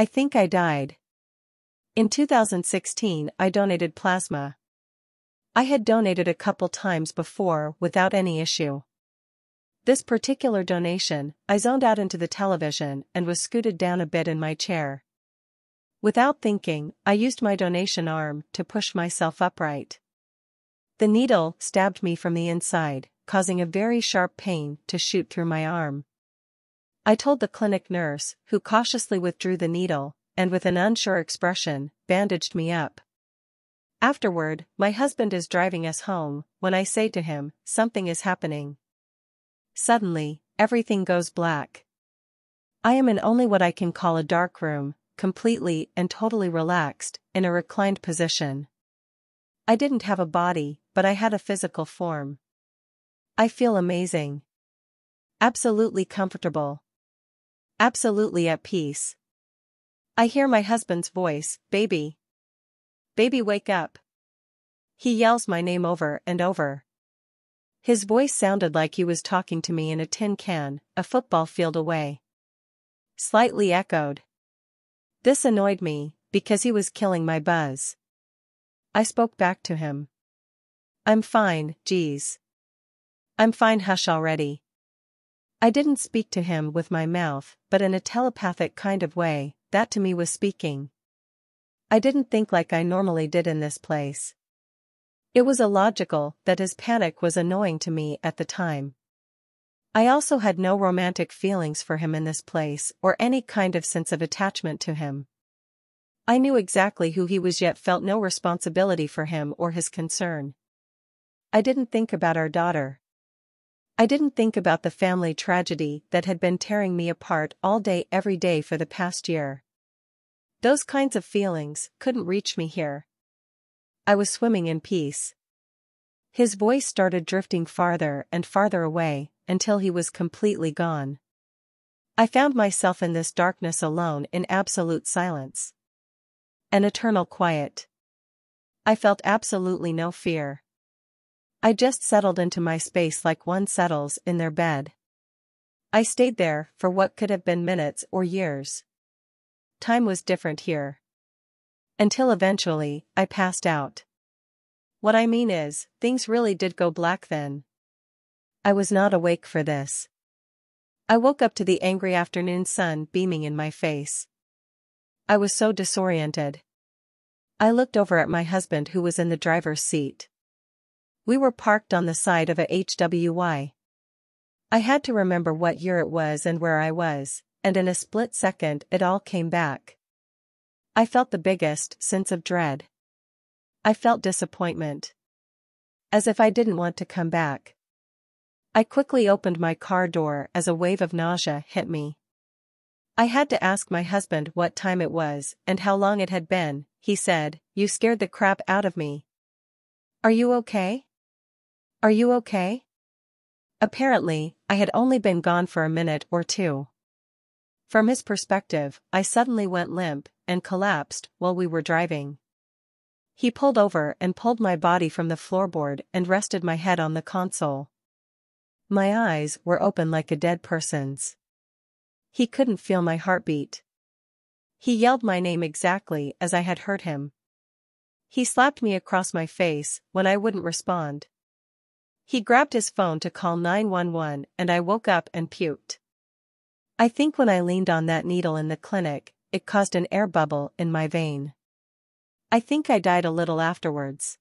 I think I died. In 2016, I donated plasma. I had donated a couple times before without any issue. This particular donation, I zoned out into the television and was scooted down a bit in my chair. Without thinking, I used my donation arm to push myself upright. The needle stabbed me from the inside, causing a very sharp pain to shoot through my arm. I told the clinic nurse, who cautiously withdrew the needle, and with an unsure expression, bandaged me up. Afterward, my husband is driving us home, when I say to him, "Something is happening." Suddenly, everything goes black. I am in only what I can call a dark room, completely and totally relaxed, in a reclined position. I didn't have a body, but I had a physical form. I feel amazing. Absolutely comfortable. Absolutely at peace. I hear my husband's voice, "Baby. Baby, wake up." He yells my name over and over. His voice sounded like he was talking to me in a tin can, a football field away. Slightly echoed. This annoyed me, because he was killing my buzz. I spoke back to him. "I'm fine, geez. I'm fine, hush already." I didn't speak to him with my mouth, but in a telepathic kind of way, that to me was speaking. I didn't think like I normally did in this place. It was illogical that his panic was annoying to me at the time. I also had no romantic feelings for him in this place or any kind of sense of attachment to him. I knew exactly who he was yet felt no responsibility for him or his concern. I didn't think about our daughter. I didn't think about the family tragedy that had been tearing me apart all day every day for the past year. Those kinds of feelings couldn't reach me here. I was swimming in peace. His voice started drifting farther and farther away, until he was completely gone. I found myself in this darkness alone in absolute silence. An eternal quiet. I felt absolutely no fear. I just settled into my space like one settles in their bed. I stayed there for what could have been minutes or years. Time was different here. Until eventually, I passed out. What I mean is, things really did go black then. I was not awake for this. I woke up to the angry afternoon sun beaming in my face. I was so disoriented. I looked over at my husband who was in the driver's seat. We were parked on the side of a HWY. I had to remember what year it was and where I was, and in a split second it all came back. I felt the biggest sense of dread. I felt disappointment. As if I didn't want to come back. I quickly opened my car door as a wave of nausea hit me. I had to ask my husband what time it was and how long it had been. He said, "You scared the crap out of me. Are you okay? Are you okay?" Apparently, I had only been gone for a minute or two. From his perspective, I suddenly went limp and collapsed while we were driving. He pulled over and pulled my body from the floorboard and rested my head on the console. My eyes were open like a dead person's. He couldn't feel my heartbeat. He yelled my name exactly as I had heard him. He slapped me across my face when I wouldn't respond. He grabbed his phone to call 911 and I woke up and puked. I think when I leaned on that needle in the clinic, it caused an air bubble in my vein. I think I died a little afterwards.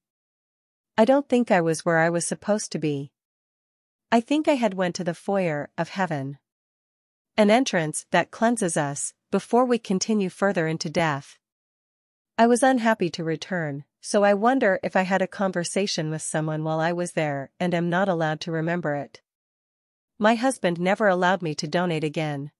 I don't think I was where I was supposed to be. I think I had went to the foyer of heaven. An entrance that cleanses us before we continue further into death. I was unhappy to return, so I wonder if I had a conversation with someone while I was there and am not allowed to remember it. My husband never allowed me to donate again.